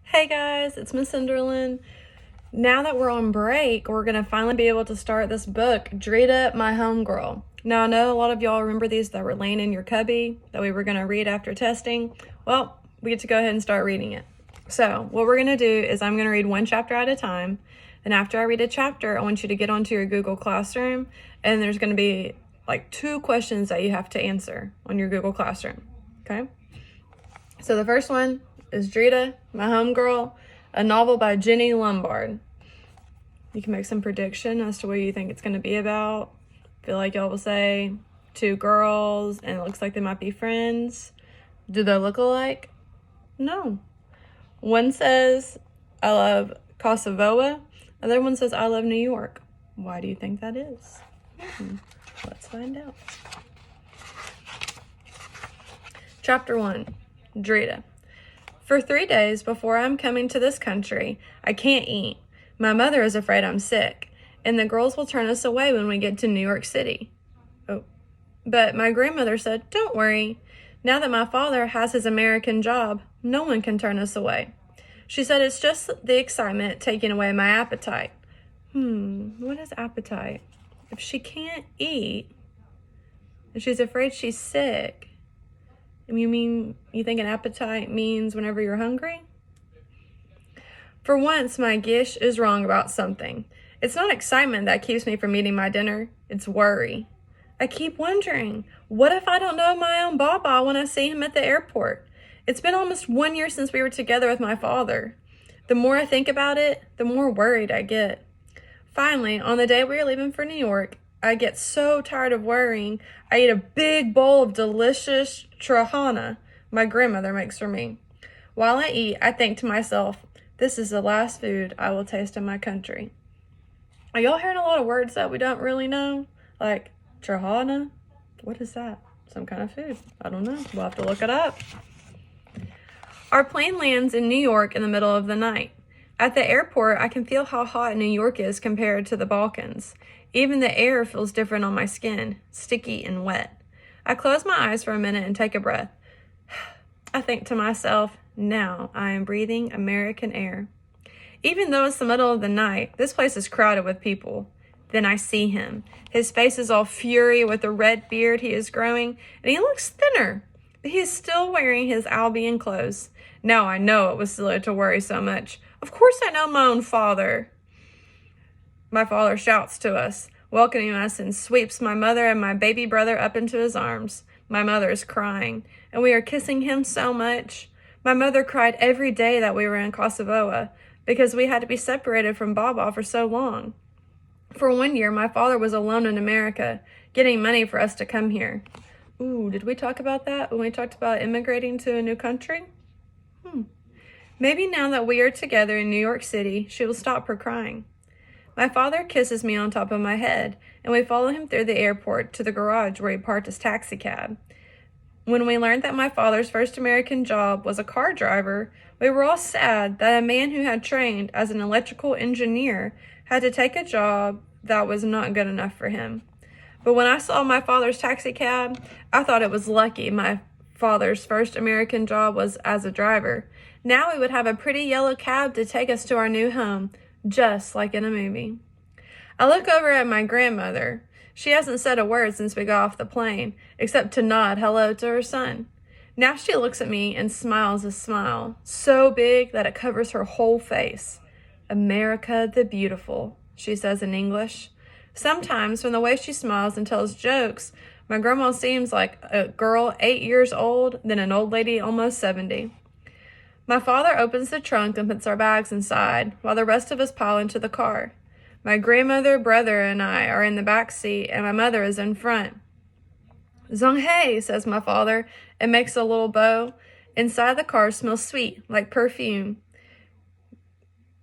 Hey guys, it's Miss Cinderlin. Now that we're on break, we're going to finally be able to start this book, Drita, My Homegirl. Now, I know a lot of y'all remember these that were laying in your cubby that we were going to read after testing. Well, we get to go ahead and start reading it. So, what we're going to do is I'm going to read one chapter at a time. And after I read a chapter, I want you to get onto your Google Classroom. And there's going to be like 2 questions that you have to answer on your Google Classroom. Okay? So, the first one is Drita, My Homegirl, a novel by Jenny Lombard. You can make some prediction as to what you think it's going to be about. I feel like y'all will say 2 girls and it looks like they might be friends. Do they look alike? No. One says, I love Kosovo. Other one says, I love New York. Why do you think that is? Let's find out. Chapter 1, Drita. For 3 days before I'm coming to this country, I can't eat. My mother is afraid I'm sick, and the girls will turn us away when we get to New York City. Oh, but my grandmother said, don't worry. Now that my father has his American job, no one can turn us away. She said it's just the excitement taking away my appetite. What is appetite? If she can't eat, and she's afraid she's sick, you think an appetite means whenever you're hungry? For once, my Gish is wrong about something. It's not excitement that keeps me from eating my dinner. It's worry. I keep wondering, what if I don't know my own Baba when I see him at the airport? It's been almost 1 year since we were together with my father. The more I think about it, the more worried I get. Finally, on the day we are leaving for New York, I get so tired of worrying, I eat a big bowl of delicious trahana my grandmother makes for me. While I eat, I think to myself, this is the last food I will taste in my country. Are y'all hearing a lot of words that we don't really know? Like trahana? What is that? Some kind of food. I don't know. We'll have to look it up. Our plane lands in New York in the middle of the night. At the airport, I can feel how hot New York is compared to the Balkans. Even the air feels different on my skin, sticky and wet. I close my eyes for a minute and take a breath. I think to myself, now I am breathing American air. Even though it's the middle of the night, this place is crowded with people. Then I see him. His face is all fury with the red beard he is growing, and he looks thinner. But he is still wearing his Albion clothes. Now I know it was silly to worry so much. Of course I know my own father. My father shouts to us, welcoming us, and sweeps my mother and my baby brother up into his arms. My mother is crying, and we are kissing him so much. My mother cried every day that we were in Kosovo because we had to be separated from Baba for so long. For 1 year, my father was alone in America, getting money for us to come here. Ooh, did we talk about that when we talked about immigrating to a new country? Maybe now that we are together in New York City, she will stop her crying. My father kisses me on top of my head, and we follow him through the airport to the garage where he parked his taxicab. When we learned that my father's first American job was a car driver, we were all sad that a man who had trained as an electrical engineer had to take a job that was not good enough for him. But when I saw my father's taxicab, I thought it was lucky my father's first American job was as a driver. Now we would have a pretty yellow cab to take us to our new home, just like in a movie. I look over at my grandmother. She hasn't said a word since we got off the plane, except to nod hello to her son. Now she looks at me and smiles a smile, so big that it covers her whole face. America the Beautiful, she says in English. Sometimes, from the way she smiles and tells jokes, my grandma seems like a girl 8 years old, then an old lady almost 70. My father opens the trunk and puts our bags inside, while the rest of us pile into the car. My grandmother, brother, and I are in the back seat, and my mother is in front. Zonghae, says my father, and makes a little bow. Inside the car smells sweet, like perfume.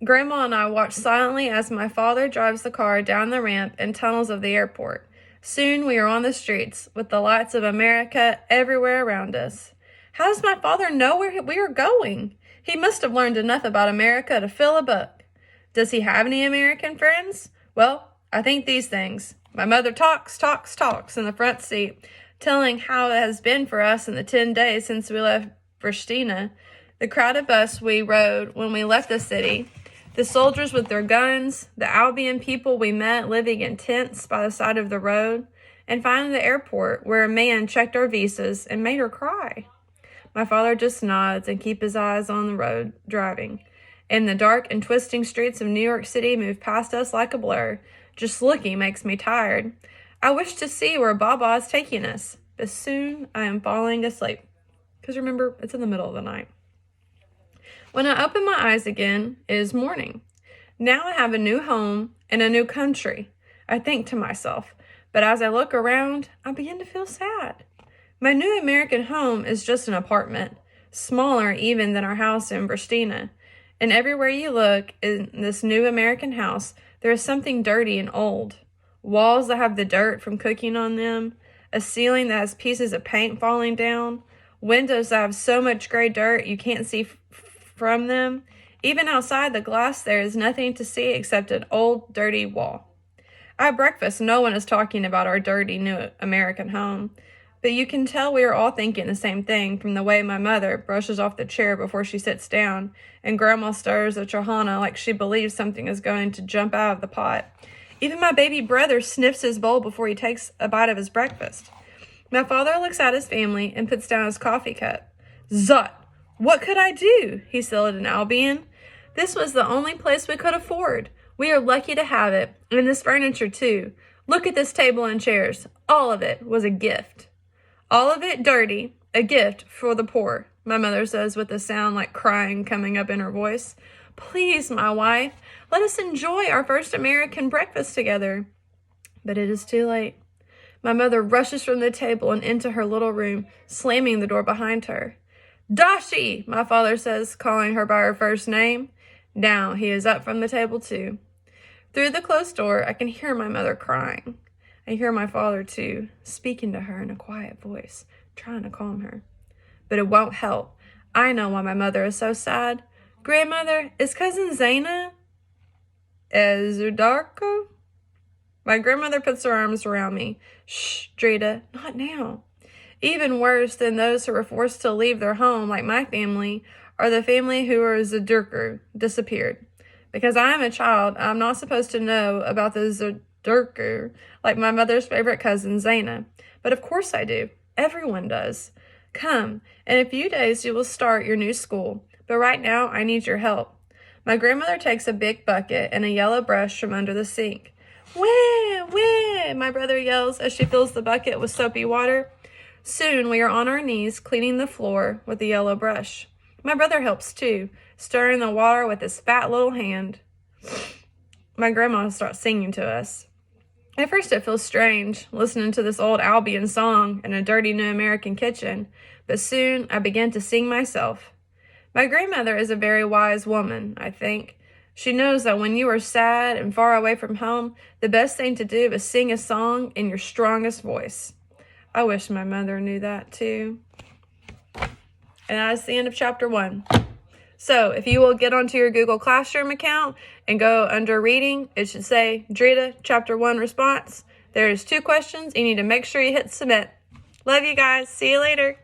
Grandma and I watch silently as my father drives the car down the ramp and tunnels of the airport. Soon we are on the streets, with the lights of America everywhere around us. How does my father know where we are going? He must have learned enough about America to fill a book. Does he have any American friends? Well, I think these things. My mother talks in the front seat, telling how it has been for us in the 10 days since we left Pristina. The crowded bus we rode when we left the city, the soldiers with their guns, the Albion people we met living in tents by the side of the road, and finally the airport where a man checked our visas and made her cry. My father just nods and keeps his eyes on the road driving. And the dark and twisting streets of New York City move past us like a blur. Just looking makes me tired. I wish to see where Baba is taking us, but soon I am falling asleep. Because remember, it's in the middle of the night. When I open my eyes again, it is morning. Now I have a new home and a new country, I think to myself. But as I look around, I begin to feel sad. My new American home is just an apartment, smaller even than our house in Pristina. And everywhere you look in this new American house, there is something dirty and old. Walls that have the dirt from cooking on them, a ceiling that has pieces of paint falling down, windows that have so much gray dirt you can't see from them. Even outside the glass, there is nothing to see except an old, dirty wall. At breakfast, no one is talking about our dirty new American home. But you can tell we are all thinking the same thing from the way my mother brushes off the chair before she sits down, and Grandma stirs the chahana like she believes something is going to jump out of the pot. Even my baby brother sniffs his bowl before he takes a bite of his breakfast. My father looks at his family and puts down his coffee cup. Zot! What could I do? He said in Albion. This was the only place we could afford. We are lucky to have it, and this furniture too. Look at this table and chairs. All of it was a gift. All of it dirty, a gift for the poor, my mother says with a sound like crying coming up in her voice. Please, my wife, let us enjoy our first American breakfast together. But it is too late. My mother rushes from the table and into her little room, slamming the door behind her. Dashi, my father says, calling her by her first name. Now he is up from the table too. Through the closed door, I can hear my mother crying. I hear my father, too, speaking to her in a quiet voice, trying to calm her. But it won't help. I know why my mother is so sad. Grandmother, is Cousin Zaina? Zudarko? My grandmother puts her arms around me. Shh, Drita, not now. Even worse than those who were forced to leave their home, like my family, are the family who are Zadurku, disappeared. Because I am a child, I'm not supposed to know about the Zadurku, like my mother's favorite cousin, Zaina. But of course I do. Everyone does. Come, in a few days you will start your new school. But right now, I need your help. My grandmother takes a big bucket and a yellow brush from under the sink. Wah, wah, my brother yells as she fills the bucket with soapy water. Soon we are on our knees cleaning the floor with the yellow brush. My brother helps too, stirring the water with his fat little hand. My grandma starts singing to us. At first it feels strange, listening to this old Albion song in a dirty new American kitchen, but soon I begin to sing myself. My grandmother is a very wise woman, I think. She knows that when you are sad and far away from home, the best thing to do is sing a song in your strongest voice. I wish my mother knew that too. And that's the end of chapter 1. So if you will get onto your Google Classroom account and go under reading, it should say Drita chapter 1 response. There's 2 questions. You need to make sure you hit submit. Love you guys. See you later.